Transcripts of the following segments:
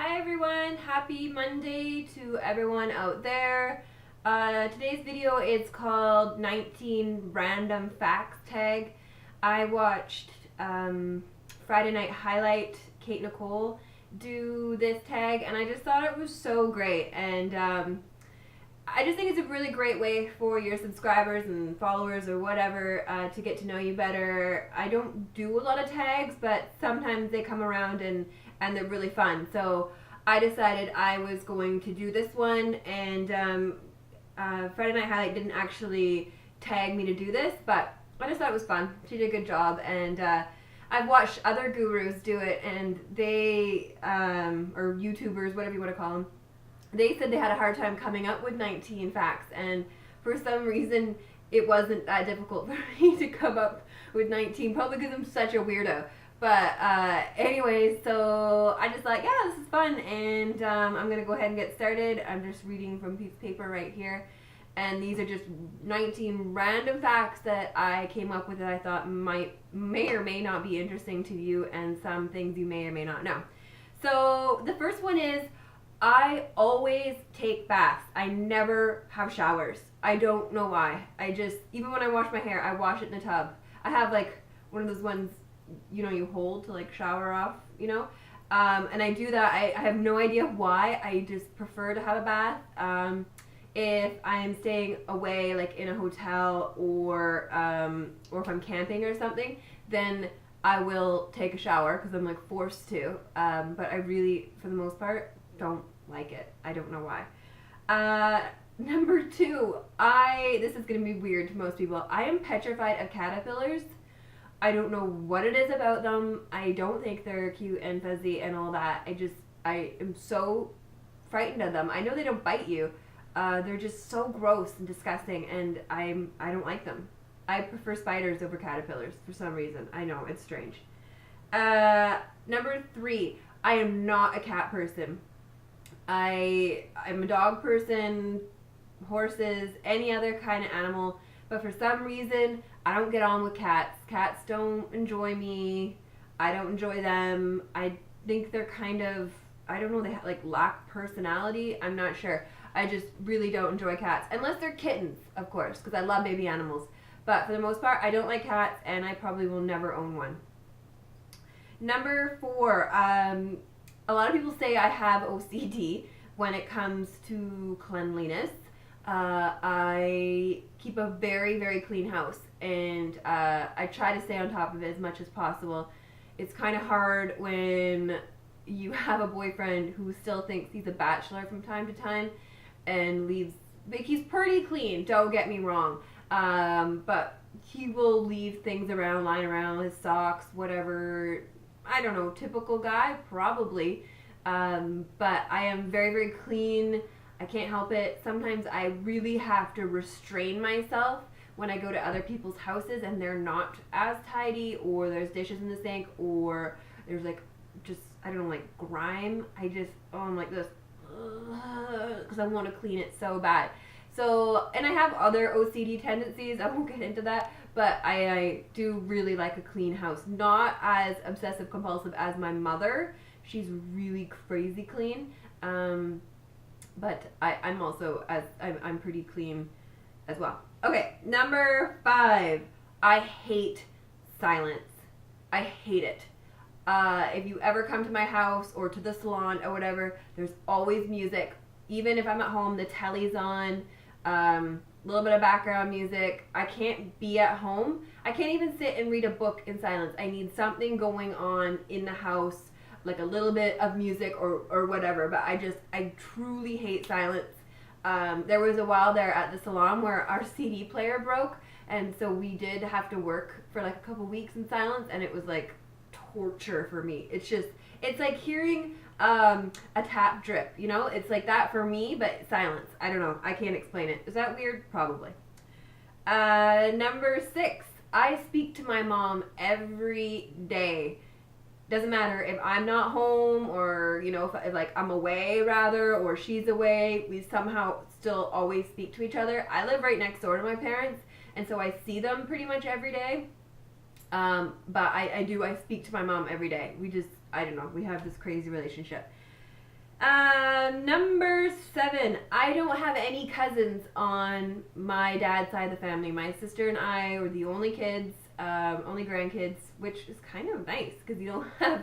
Hi everyone, happy Monday to everyone out there. Today's video is called 19 Random Facts Tag. I watched Friday Night Highlight Kait Nichole do this tag and I just thought it was so great, and I just think it's a really great way for your subscribers and followers or whatever to get to know you better. I don't do a lot of tags, but sometimes they come around and they're really fun. So I decided I was going to do this one, and Friday Night Highlight didn't actually tag me to do this, but I just thought it was fun. She did a good job, and I've watched other gurus do it, and they, or YouTubers, whatever you want to call them, they said they had a hard time coming up with 19 facts, and for some reason it wasn't that difficult for me to come up with 19, probably because I'm such a weirdo. But anyways, so I just thought, yeah, this is fun, and I'm going to go ahead and get started. I'm just reading from a piece of paper right here, and these are just 19 random facts that I came up with that I thought may or may not be interesting to you, and some things you may or may not know. So the first one is, I always take baths. I never have showers. I don't know why. Even when I wash my hair, I wash it in the tub. I have like one of those ones, you know, you hold to like shower off, you know, and I do that. I have no idea why. I just prefer to have a bath. If I'm staying away, like in a hotel, or if I'm camping or something, then I will take a shower because I'm like forced to. But I really, for the most part, don't like it. I don't know why. Number two, this is gonna be weird to most people. I am petrified of caterpillars. I don't know what it is about them. I don't think they're cute and fuzzy and all that. I am so frightened of them. I know they don't bite you. They're just so gross and disgusting, and I don't like them. I prefer spiders over caterpillars for some reason. I know, it's strange. Number three, I am not a cat person. I'm a dog person, horses, any other kind of animal, but for some reason I don't get on with cats. Cats don't enjoy me. I don't enjoy them. I think they're kind of, I don't know, they like lack personality. I'm not sure. I just really don't enjoy cats, unless they're kittens, of course, because I love baby animals. But for the most part, I don't like cats, and I probably will never own one. Number four, a lot of people say I have OCD when it comes to cleanliness. I keep a very, very clean house, and I try to stay on top of it as much as possible. It's kind of hard when you have a boyfriend who still thinks he's a bachelor from time to time and leaves, like, he's pretty clean, don't get me wrong, but he will leave things around, lying around, his socks, whatever. I don't know, typical guy, probably. But I am very, very clean. I can't help it. Sometimes I really have to restrain myself when I go to other people's houses and they're not as tidy, or there's dishes in the sink, or there's like just, I don't know, like grime. I'm like this, because I want to clean it so bad. So, and I have other OCD tendencies. I won't get into that, but I do really like a clean house. Not as obsessive compulsive as my mother. She's really crazy clean. But I'm also, I'm pretty clean as well. Okay, number five. I hate silence. I hate it. If you ever come to my house or to the salon or whatever, there's always music. Even if I'm at home, the telly's on, a little bit of background music. I can't be at home. I can't even sit and read a book in silence. I need something going on in the house, like a little bit of music or whatever, but I truly hate silence. There was a while there at the salon where our CD player broke, and so we did have to work for like a couple weeks in silence, and it was like torture for me. It's like hearing a tap drip, you know? It's like that for me, but silence. I don't know. I can't explain it. Is that weird? Probably. Number six, I speak to my mom every day. Doesn't matter if I'm not home, or, you know, if like I'm away rather, or she's away, we somehow still always speak to each other. I live right next door to my parents, and so I see them pretty much every day. But I speak to my mom every day. I don't know, we have this crazy relationship. Number 7. I don't have any cousins on my dad's side of the family. My sister and I were the only kids, only grandkids, which is kind of nice because you don't have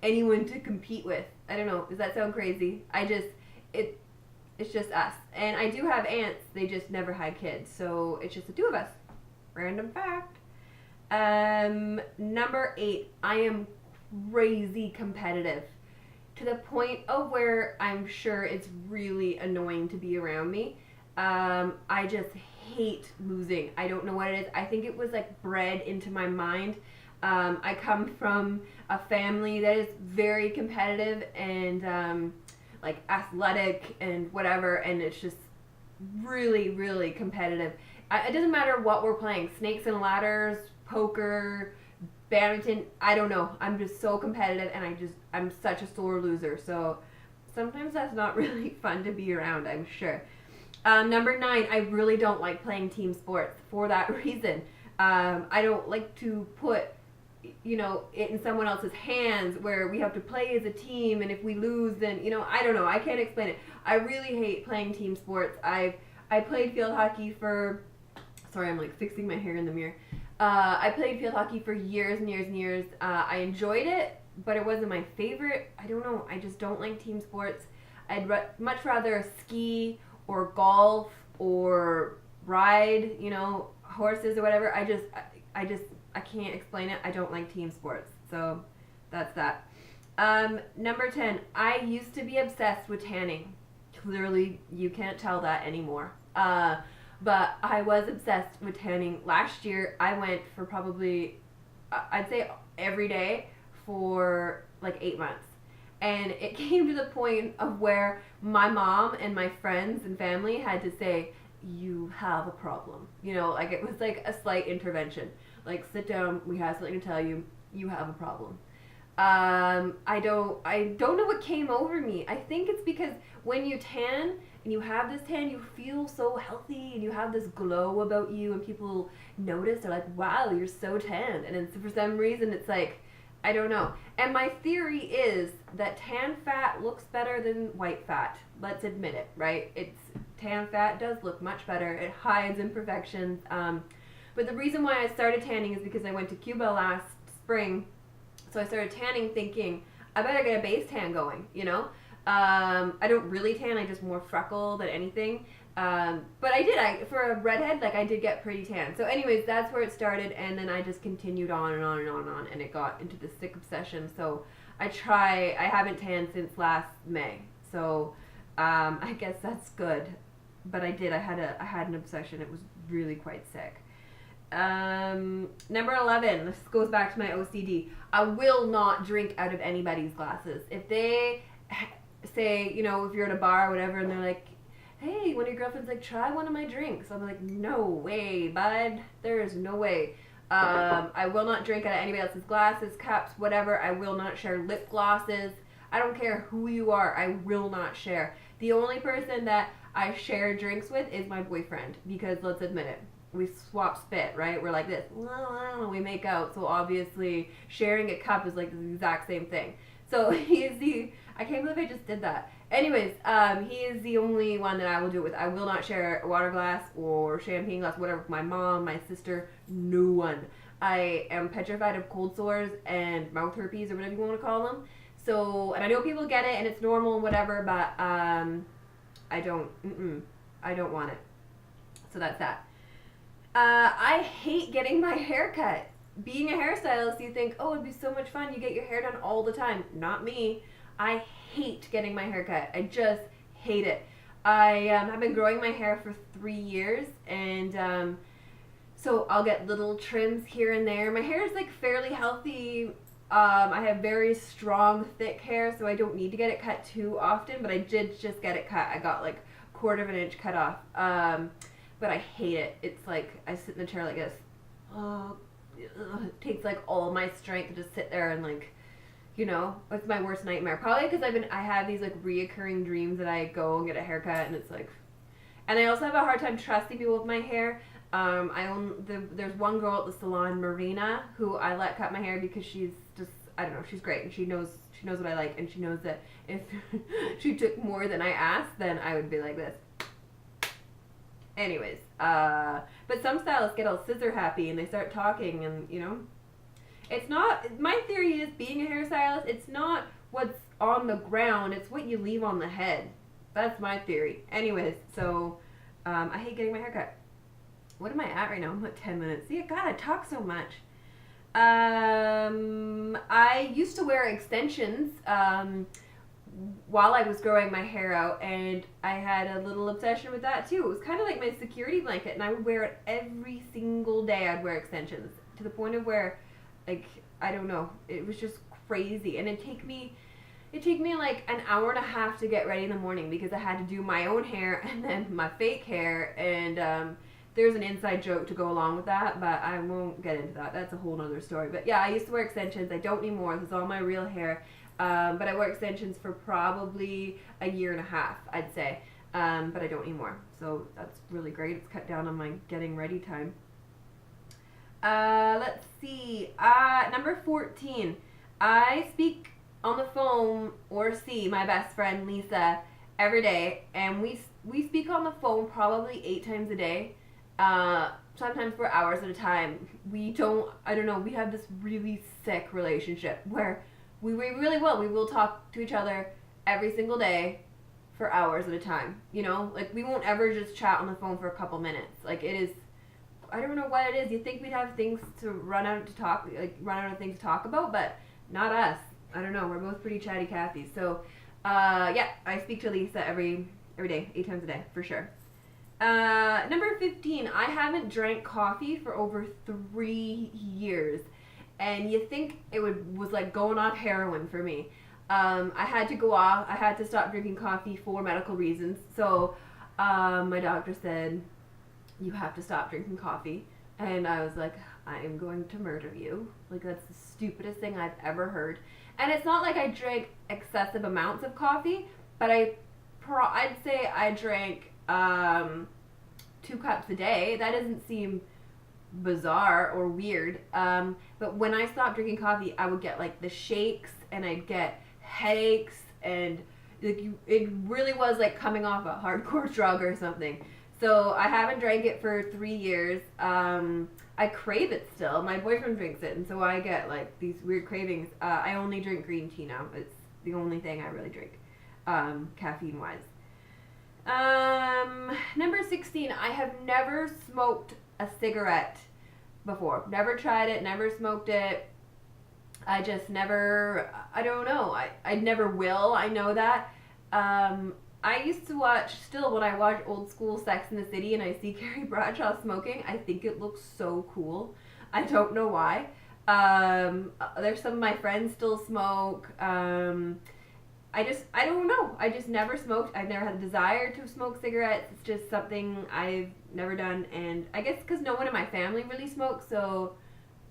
anyone to compete with. I don't know. Does that sound crazy? It's just us. And I do have aunts. They just never had kids. So it's just the two of us. Random fact. Number 8. I am crazy competitive. To the point of where I'm sure it's really annoying to be around me. I just hate losing. I don't know what it is. I think it was like bred into my mind. I come from a family that is very competitive and like athletic and whatever, and it's just really, really competitive. It doesn't matter what we're playing, snakes and ladders, poker, badminton, I don't know. I'm just so competitive and I'm such a sore loser. So sometimes that's not really fun to be around, I'm sure. Number 9, I really don't like playing team sports for that reason. I don't like to put, it in someone else's hands where we have to play as a team, and if we lose, then, I don't know. I can't explain it. I really hate playing team sports. I played field hockey for, sorry, I'm like fixing my hair in the mirror. I played field hockey for years and years and years. I enjoyed it, but it wasn't my favorite. I don't know. I just don't like team sports. I'd much rather ski or golf or ride, horses or whatever. I can't explain it. I don't like team sports. So that's that. Number 10, I used to be obsessed with tanning. Clearly, you can't tell that anymore. But I was obsessed with tanning. Last year, I went for probably, I'd say every day for like 8 months. And it came to the point of where my mom and my friends and family had to say, you have a problem. Like it was like a slight intervention. Like, sit down, we have something to tell you, you have a problem. I don't know what came over me. I think it's because when you tan and you have this tan, you feel so healthy and you have this glow about you, and people notice. They're like, wow, you're so tan. And then for some reason it's like, I don't know. And my theory is that tan fat looks better than white fat. Let's admit it, right? Tan fat does look much better. It hides imperfections. But the reason why I started tanning is because I went to Cuba last spring. So I started tanning thinking, I better get a base tan going, I don't really tan, I just more freckle than anything. But I did, for a redhead, I did get pretty tan. So anyways, that's where it started, and then I just continued on and on and on and on, and it got into this sick obsession. So I haven't tanned since last May. So I guess that's good. But I had an obsession. It was really quite sick. Number 11, this goes back to my OCD. I will not drink out of anybody's glasses. If they say, if you're at a bar or whatever, and they're like, hey, one of your girlfriends try one of my drinks, I'll be like, no way, bud. There is no way. I will not drink out of anybody else's glasses, cups, whatever. I will not share lip glosses. I don't care who you are. I will not share. The only person that I share drinks with is my boyfriend, because let's admit it, we swap spit, right? We're like this, we make out. So obviously sharing a cup is like the exact same thing. So I can't believe I just did that. Anyways, he is the only one that I will do it with. I will not share a water glass or champagne glass, whatever, with my mom, my sister, no one. I am petrified of cold sores and mouth herpes, or whatever you want to call them. So, and I know people get it and it's normal and whatever, but I don't want it. So that's that. I hate getting my hair cut. Being a hairstylist, you think, oh, it'd be so much fun. You get your hair done all the time. Not me. I hate getting my hair cut. I just hate it. I have been growing my hair for 3 years, and so I'll get little trims here and there. My hair is fairly healthy. I have very strong, thick hair, so I don't need to get it cut too often, but I did just get it cut. I got 1/4 of an inch cut off. But I hate it. It's I sit in the chair like this. Oh, it takes all my strength to just sit there and it's my worst nightmare. Probably because I have these reoccurring dreams that I go and get a haircut, and it's and I also have a hard time trusting people with my hair. There's one girl at the salon, Marina, who I let cut my hair because she's just, I don't know, she's great, and she She knows what I like, and she knows that if she took more than I asked, then I would be like this. Anyways, but some stylists get all scissor happy and they start talking, and you know, it's not, my theory is, being a hairstylist, it's not what's on the ground, it's what you leave on the head. That's my theory. Anyways, so I hate getting my hair cut. What am I at right now? I'm at 10 minutes. See, God, I talk so much. I used to wear extensions while I was growing my hair out, and I had a little obsession with that too. It was kind of like my security blanket, and I would wear it every single day. I'd wear extensions to the point of where, like, I don't know, it was just crazy. And it'd take me like an hour and a half to get ready in the morning because I had to do my own hair and then my fake hair, and there's an inside joke to go along with that, but I won't get into that. That's a whole nother story. But yeah, I used to wear extensions. I don't anymore. This is all my real hair. But I wore extensions for probably a year and a half, I'd say. But I don't anymore. So that's really great. It's cut down on my getting ready time. Let's see. Number 14. I speak on the phone or see my best friend Lisa every day, and we speak on the phone probably 8 times a day. Sometimes for hours at a time. We have this really sick relationship where we really will. We will talk to each other every single day for hours at a time. You know, like, we won't ever just chat on the phone for a couple minutes. Like, it is, I don't know what it is. You'd think we'd have things to run out of things to talk about, but not us. I don't know. We're both pretty chatty Cathy. So, yeah, I speak to Lisa every day, 8 times a day, for sure. Number 15, I haven't drank coffee for over 3 years, and you think it was like going on heroin for me. I had to stop drinking coffee for medical reasons, so my doctor said, you have to stop drinking coffee, and I was like, I am going to murder you. Like, that's the stupidest thing I've ever heard. And it's not like I drank excessive amounts of coffee, but I'd say I drank 2 cups a day. That doesn't seem bizarre or weird. But when I stopped drinking coffee, I would get like the shakes, and I'd get headaches, and like, it really was like coming off a hardcore drug or something. So I haven't drank it for 3 years. I crave it still. My boyfriend drinks it, and so I get like these weird cravings. I only drink green tea now. It's the only thing I really drink, caffeine wise. Number 16, I have never smoked a cigarette before. Never tried it, never smoked it. I just never, I don't know. I never will, I know that. I used to watch, still when I watch old school Sex and the City and I see Carrie Bradshaw smoking, I think it looks so cool. I don't know why. There's some of my friends still smoke. I don't know. I just never smoked. I've never had a desire to smoke cigarettes. It's just something I've never done. And I guess because no one in my family really smokes, so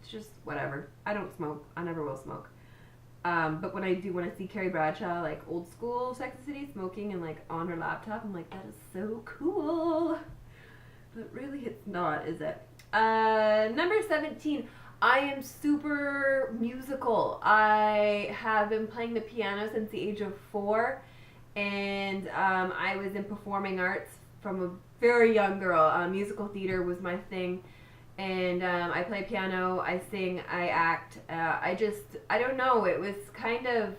it's just whatever. I don't smoke. I never will smoke. But when I see Carrie Bradshaw, like old school Sex and the City, smoking and like on her laptop, I'm like, that is so cool. But really it's not, is it? Number 17. I am super musical. I have been playing the piano since the age of 4, and I was in performing arts from a very young girl. Musical theater was my thing, and I play piano, I sing, I act. I don't know, it was kind of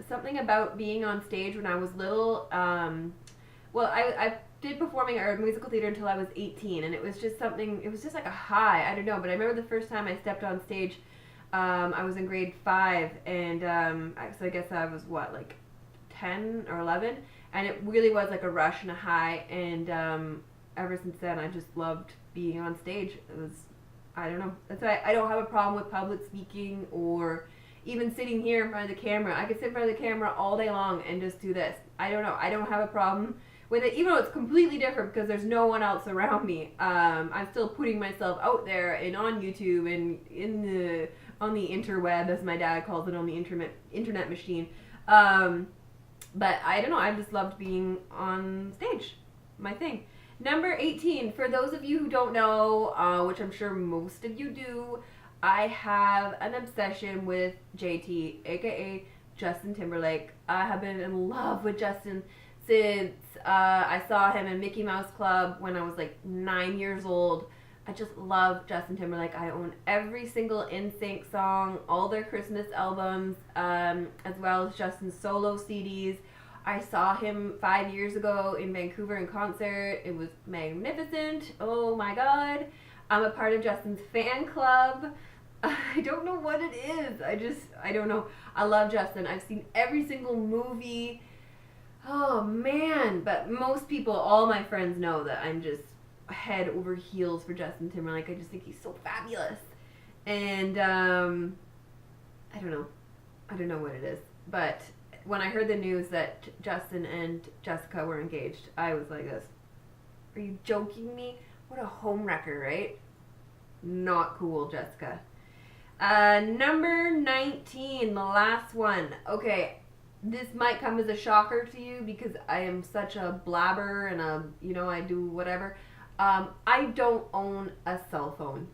something about being on stage when I was little. I did performing or musical theater until I was 18, and it was just something, it was just like a high, I don't know, but I remember the first time I stepped on stage, I was in grade 5, and so I guess I was like 10 or 11, and it really was like a rush and a high, and ever since then I just loved being on stage. It was, I don't know, that's why I don't have a problem with public speaking or even sitting here in front of the camera. I could sit in front of the camera all day long and just do this. I don't know, I don't have a problem with it, even though it's completely different because there's no one else around me. I'm still putting myself out there and on YouTube and on the interweb, as my dad calls it, on the internet machine. But I don't know, I just loved being on stage, my thing. Number 18, for those of you who don't know, which I'm sure most of you do, I have an obsession with JT, aka Justin Timberlake. I have been in love with Justin since I saw him in Mickey Mouse Club when I was like 9 years old. I just love Justin Timberlake. I own every single NSYNC song, all their Christmas albums, as well as Justin's solo CDs. I saw him 5 years ago in Vancouver in concert. It was magnificent. Oh my god. I'm a part of Justin's fan club. I don't know what it is. I don't know. I love Justin. I've seen every single movie. Oh man. But most people, all my friends know that I'm just head over heels for Justin Timberlake. I just think he's so fabulous. And I don't know. I don't know what it is. But when I heard the news that Justin and Jessica were engaged, I was like this. Are you joking me? What a homewrecker, right? Not cool, Jessica. Number 19, the last one. Okay, this might come as a shocker to you because I am such a blabber and I do whatever. I don't own a cell phone.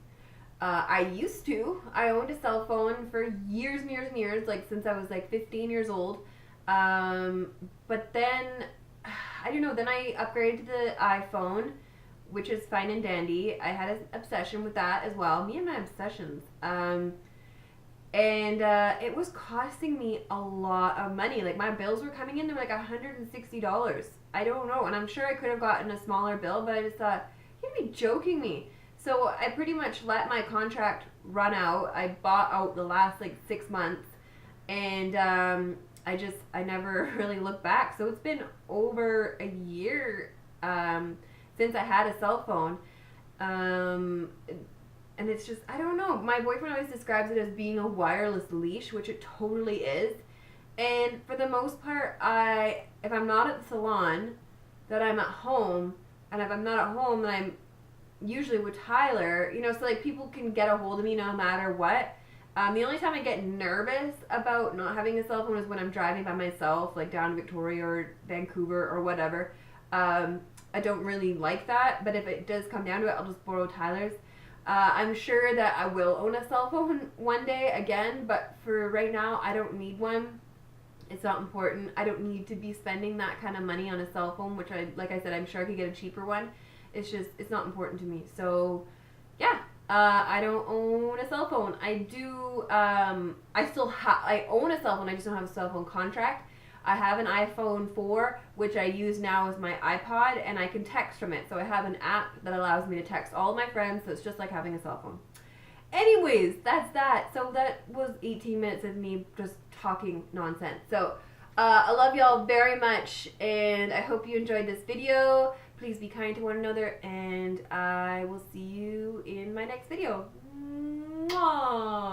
I used to. I owned a cell phone for years and years and years, like since I was like 15 years old. But then, I don't know, then I upgraded to the iPhone, which is fine and dandy. I had an obsession with that as well. Me and my obsessions. It was costing me a lot of money. Like my bills were coming in, they were like $160. I don't know. And I'm sure I could have gotten a smaller bill, but I just thought, you'd be joking me. So I pretty much let my contract run out. I bought out the last like 6 months, and I never really looked back. So it's been over a year since I had a cell phone. And it's just, I don't know. My boyfriend always describes it as being a wireless leash, which it totally is. And for the most part, if I'm not at the salon, then I'm at home. And if I'm not at home, then I'm usually with Tyler. So like people can get a hold of me no matter what. The only time I get nervous about not having a cell phone is when I'm driving by myself, like down to Victoria or Vancouver or whatever. I don't really like that, but if it does come down to it, I'll just borrow Tyler's. I'm sure that I will own a cell phone one day again, but for right now, I don't need one. It's not important. I don't need to be spending that kind of money on a cell phone, which like I said, I'm sure I could get a cheaper one. It's not important to me. So, yeah. I don't own a cell phone. I do, I own a cell phone, I just don't have a cell phone contract. I have an iPhone 4, which I use now as my iPod, and I can text from it. So I have an app that allows me to text all of my friends, so it's just like having a cell phone. Anyways, that's that. So that was 18 minutes of me just talking nonsense. So I love y'all very much, and I hope you enjoyed this video. Please be kind to one another, and I will see you in my next video. Mwah!